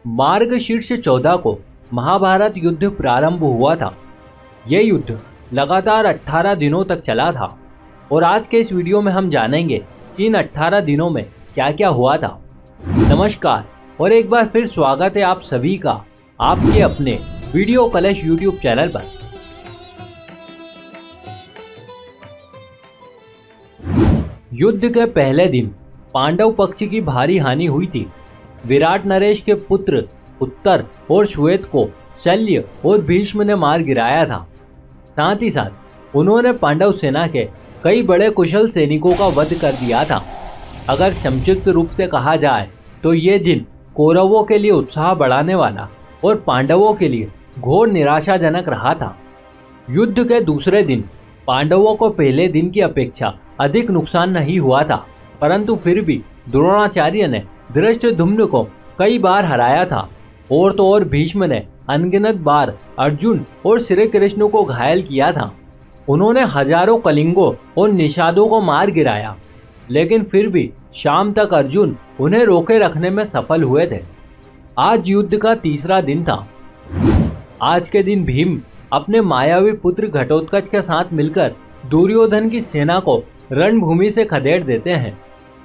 मार्गशीर्ष 14 को महाभारत युद्ध प्रारंभ हुआ था। यह युद्ध लगातार 18 दिनों तक चला था और आज के इस वीडियो में हम जानेंगे कि इन 18 दिनों में क्या क्या हुआ था। नमस्कार और एक बार फिर स्वागत है आप सभी का आपके अपने वीडियो कलश यूट्यूब चैनल पर। युद्ध के पहले दिन पांडव पक्ष की भारी हानि हुई थी। विराट नरेश के पुत्र उत्तर और श्वेत को शल्य और भीष्म ने मार गिराया था। साथ ही साथ उन्होंने पांडव सेना के कई बड़े कुशल सैनिकों का वध कर दिया था। अगर संक्षिप्त रूप से कहा जाए तो ये दिन कौरवों के लिए उत्साह बढ़ाने वाला और पांडवों के लिए घोर निराशाजनक रहा था। युद्ध के दूसरे दिन पांडवों को पहले दिन की अपेक्षा अधिक नुकसान नहीं हुआ था, परंतु फिर भी द्रोणाचार्य ने धृष्टद्युम्न को कई बार हराया था और तो और भीष्म ने अनगिनत बार अर्जुन और श्री कृष्ण को घायल किया था। उन्होंने हजारों कलिंगों और निषादों को मार गिराया, लेकिन फिर भी शाम तक अर्जुन उन्हें रोके रखने में सफल हुए थे। आज युद्ध का तीसरा दिन था। आज के दिन भीम अपने मायावी पुत्र घटोत्कच के साथ मिलकर दुर्योधन की सेना को रणभूमि से खदेड़ देते हैं।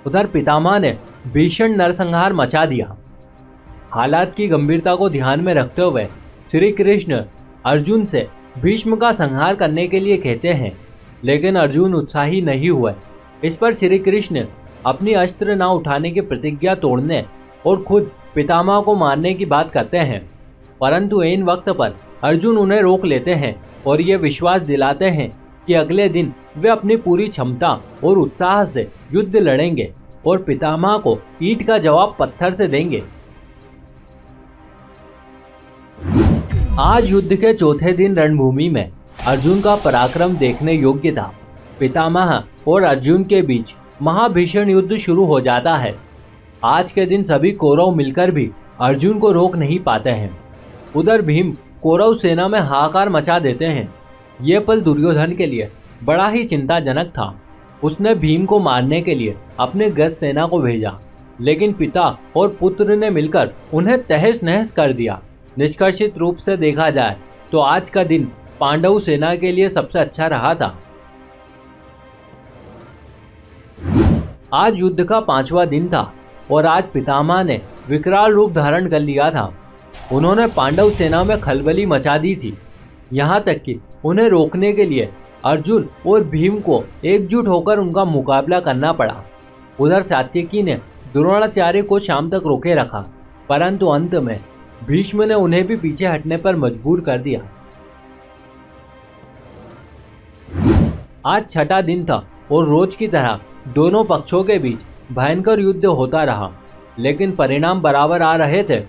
उधर पितामह ने भीषण नरसंहार मचा दिया। हालात की गंभीरता को ध्यान में रखते हुए श्री कृष्ण अर्जुन से भीष्म का संहार करने के लिए कहते हैं, लेकिन अर्जुन उत्साही नहीं हुए। इस पर श्री कृष्ण अपनी अस्त्र न उठाने की प्रतिज्ञा तोड़ने और खुद पितामह को मारने की बात करते हैं, परंतु इन वक्त पर अर्जुन उन्हें रोक लेते हैं और ये विश्वास दिलाते हैं कि अगले दिन वे अपनी पूरी क्षमता और उत्साह से युद्ध लड़ेंगे और पितामह को ईंट का जवाब पत्थर से देंगे। आज युद्ध के चौथे दिन रणभूमि में अर्जुन का पराक्रम देखने योग्य था। पितामह और अर्जुन के बीच महाभीषण युद्ध शुरू हो जाता है। आज के दिन सभी कौरव मिलकर भी अर्जुन को रोक नहीं पाते हैं। उधर भीम कौरव सेना में हाहाकार मचा देते हैं। ये पल दुर्योधन के लिए बड़ा ही चिंताजनक था। उसने भीम को मारने के लिए अपने गज सेना को भेजा, लेकिन पिता और पुत्र ने मिलकर उन्हें तहस नहस कर दिया। निष्कर्षित रूप से देखा जाए तो आज का दिन पांडव सेना के लिए सबसे अच्छा रहा था। आज युद्ध का 5वां दिन था और आज पितामह ने विकराल रूप धारण कर लिया था। उन्होंने पांडव सेना में खलबली मचा दी थी, यहाँ तक कि उन्हें रोकने के लिए अर्जुन और भीम को एकजुट होकर उनका मुकाबला करना पड़ा। उधर सात्यकी ने द्रोणाचार्य को शाम तक रोके रखा, परंतु अंत में भीष्म ने उन्हें भी पीछे हटने पर मजबूर कर दिया। आज छठा दिन था और रोज की तरह दोनों पक्षों के बीच भयंकर युद्ध होता रहा, लेकिन परिणाम बराबर आ रहे थे।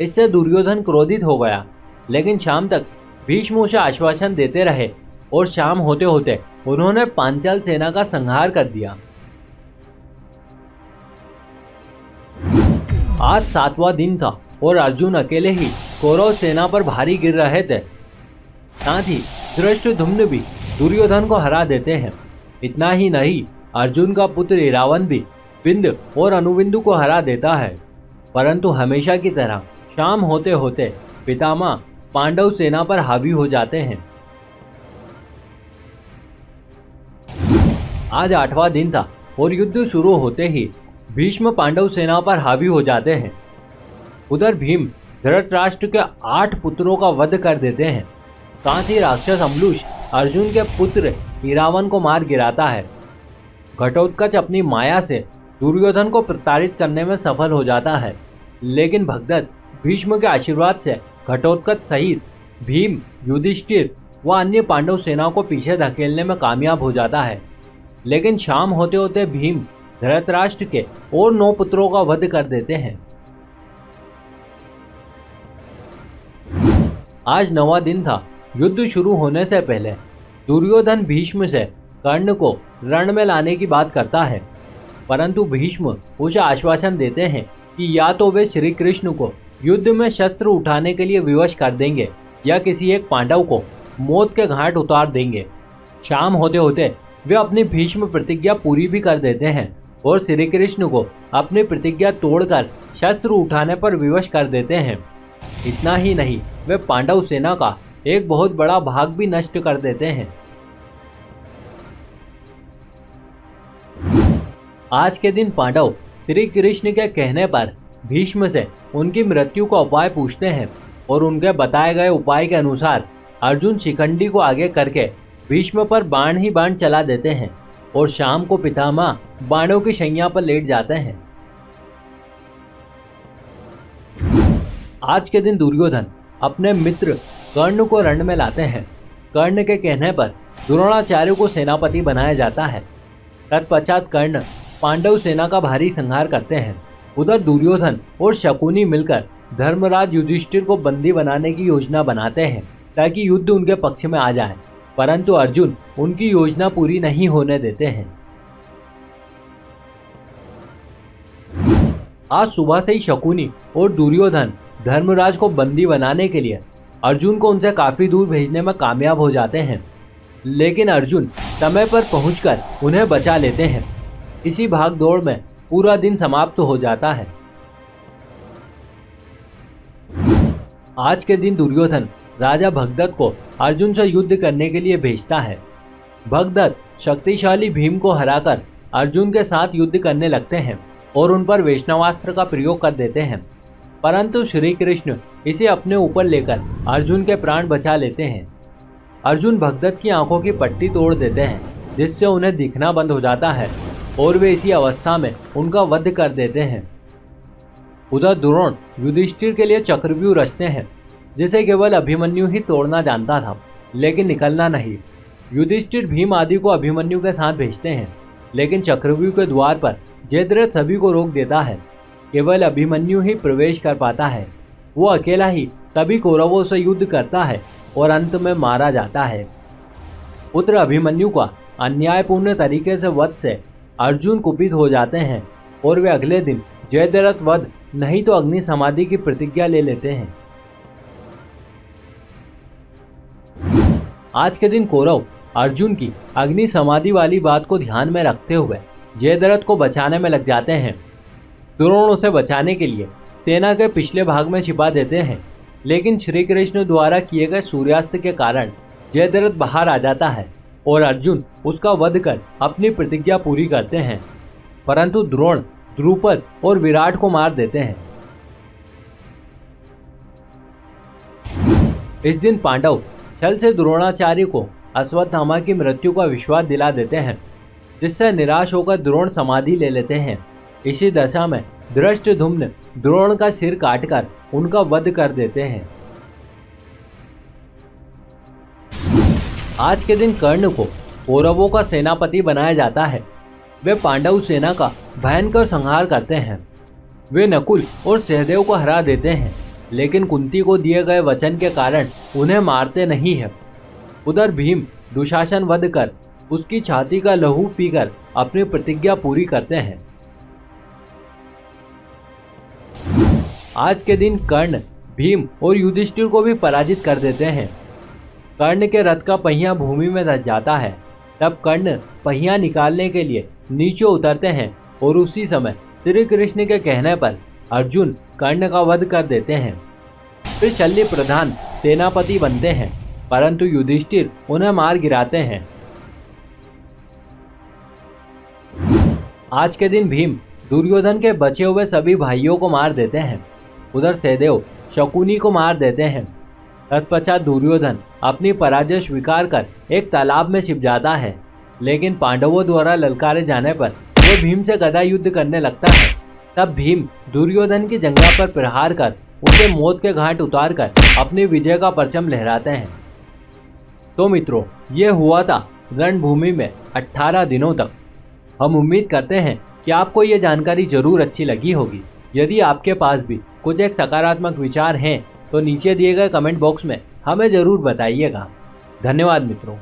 इससे दुर्योधन क्रोधित हो गया, लेकिन शाम तक भीष्म उसे आश्वासन देते रहे और शाम होते होते उन्होंने पांचाल सेना का संहार कर दिया। आज 7वां दिन था और अर्जुन अकेले ही कौरव सेना पर भारी गिर रहे थे। साथ ही धृष्टद्युम्न भी दुर्योधन को हरा देते हैं। इतना ही नहीं, अर्जुन का पुत्र इरावन भी बिंद और अनुबिंदु को हरा देता है। परंतु हमेशा की तरह शाम होते होते पितामह पांडव सेना पर हावी हो जाते हैं। आज 8वां दिन था और युद्ध शुरू होते ही भीष्म पांडव सेना पर हावी हो जाते हैं। उधर भीम धृतराष्ट्र के 8 पुत्रों का वध कर देते हैं। साथ ही राक्षस अम्बुश अर्जुन के पुत्र इरावन को मार गिराता है। घटोत्कच अपनी माया से दुर्योधन को प्रताड़ित करने में सफल हो जाता है, लेकिन भगदत्त भीष्म के आशीर्वाद से घटोत्कच सहित भीम, युधिष्ठिर व अन्य पांडव सेना को पीछे धकेलने में कामयाब हो जाता है। लेकिन शाम होते होते भीम धृतराष्ट्र के और 9 पुत्रों का वध कर देते हैं। आज 9वां दिन था। युद्ध शुरू होने से पहले दुर्योधन भीष्म से कर्ण को रण में लाने की बात करता है, परंतु भीष्म उसे आश्वासन देते हैं कि या तो वे श्री कृष्ण को युद्ध में शस्त्र उठाने के लिए विवश कर देंगे या किसी एक पांडव को मौत के घाट उतार देंगे। शाम होते होते वे अपनी भीष्म प्रतिज्ञा पूरी भी कर देते हैं और श्री कृष्ण को अपनी प्रतिज्ञा तोड़कर शस्त्र उठाने पर विवश कर देते हैं। इतना ही नहीं, वे पांडव सेना का एक बहुत बड़ा भाग भी नष्ट कर देते हैं। आज के दिन पांडव श्री कृष्ण के कहने पर भीष्म से उनकी मृत्यु का उपाय पूछते हैं और उनके बताए गए उपाय के अनुसार अर्जुन शिखंडी को आगे करके भीष्म पर बाण ही बाण चला देते हैं और शाम को पितामह बाणों की शैया पर लेट जाते हैं। आज के दिन दुर्योधन अपने मित्र कर्ण को रण में लाते हैं। कर्ण के कहने पर द्रोणाचार्य को सेनापति बनाया जाता है। तत्पश्चात कर्ण पांडव सेना का भारी संहार करते हैं। उधर दुर्योधन और शकुनी मिलकर धर्मराज युधिष्ठिर को बंदी बनाने की योजना बनाते हैं ताकि युद्ध उनके पक्ष में आ जाए, परंतु अर्जुन उनकी योजना पूरी नहीं होने देते हैं। आज सुबह से ही शकुनी और दुर्योधन धर्मराज को बंदी बनाने के लिए अर्जुन को उनसे काफी दूर भेजने में कामयाब हो जाते हैं, लेकिन अर्जुन समय पर पहुंचकर उन्हें बचा लेते हैं। इसी भाग दौड़ में पूरा दिन समाप्त हो जाता है। आज के दिन दुर्योधन राजा भगदत्त को अर्जुन से युद्ध करने के लिए भेजता है। भगदत्त शक्तिशाली भीम को हराकर अर्जुन के साथ युद्ध करने लगते हैं और उन पर वैष्णवास्त्र का प्रयोग कर देते हैं, परंतु श्री कृष्ण इसे अपने ऊपर लेकर अर्जुन के प्राण बचा लेते हैं। अर्जुन भगदत्त की आंखों की पट्टी तोड़ देते हैं, जिससे उन्हें दिखना बंद हो जाता है और वे इसी अवस्था में उनका वध कर देते हैं। उधर द्रोण युधिष्ठिर के लिए चक्रव्यूह रचते हैं, जिसे केवल अभिमन्यु ही तोड़ना जानता था, लेकिन निकलना नहीं। युधिष्ठिर भीम आदि को अभिमन्यु के साथ भेजते हैं, लेकिन चक्रव्यूह के द्वार पर जयद्रथ सभी को रोक देता है। केवल अभिमन्यु ही प्रवेश कर पाता है। वो अकेला ही सभी कौरवों से युद्ध करता है और अंत में मारा जाता है। पुत्र अभिमन्यु का अन्यायपूर्ण तरीके से वध से अर्जुन कुपित हो जाते हैं और वे अगले दिन जयद्रथ वध नहीं तो अग्नि समाधि की प्रतिज्ञा ले लेते हैं। आज के दिन कौरव अर्जुन की अग्नि समाधि वाली बात को ध्यान में रखते हुए जयद्रथ को बचाने में लग जाते हैं। द्रोण उसे बचाने के लिए सेना के पिछले भाग में छिपा देते हैं, लेकिन श्री कृष्ण द्वारा किए गए सूर्यास्त के कारण जयद्रथ बाहर आ जाता है और अर्जुन उसका वध कर अपनी प्रतिज्ञा पूरी करते हैं, परंतु द्रोण द्रुपद और विराट को मार देते हैं। इस दिन पांडव छल से द्रोणाचार्य को अश्वत्थामा की मृत्यु का विश्वास दिला देते हैं, जिससे निराश होकर द्रोण समाधि ले लेते हैं। इसी दशा में धृष्टद्युम्न द्रोण का सिर काटकर उनका वध कर देते हैं। आज के दिन कर्ण को कौरवों का सेनापति बनाया जाता है। वे पांडव सेना का भयंकर संहार करते हैं। वे नकुल और सहदेव को हरा देते हैं, लेकिन कुंती को दिए गए वचन के कारण उन्हें मारते नहीं है। उधर भीम दुशासन वध कर उसकी छाती का लहू पीकर अपनी प्रतिज्ञा पूरी करते हैं। आज के दिन कर्ण भीम और युधिष्ठिर को भी पराजित कर देते हैं। कर्ण के रथ का पहिया भूमि में धंस जाता है। तब कर्ण पहिया निकालने के लिए नीचे उतरते हैं और उसी समय श्री कृष्ण के कहने पर अर्जुन कर्ण का वध कर देते हैं। फिर शल्य प्रधान सेनापति बनते हैं, परंतु युधिष्ठिर उन्हें मार गिराते हैं। आज के दिन भीम दुर्योधन के बचे हुए सभी भाइयों को मार देते हैं। उधर सहदेव शकुनी को मार देते हैं। तत्पश्चात दुर्योधन अपनी पराजय स्वीकार कर एक तालाब में छिप जाता है, लेकिन पांडवों द्वारा ललकारे जाने पर वो भीम से गदा युद्ध करने लगता है। तब भीम दुर्योधन की जंघा पर प्रहार कर उसे मौत के घाट उतार कर अपनी विजय का परचम लहराते हैं। तो मित्रों, ये हुआ था रणभूमि में 18 दिनों तक। हम उम्मीद करते हैं कि आपको ये जानकारी जरूर अच्छी लगी होगी। यदि आपके पास भी कुछ एक सकारात्मक विचार हैं तो नीचे दिए गए कमेंट बॉक्स में हमें जरूर बताइएगा। धन्यवाद मित्रों।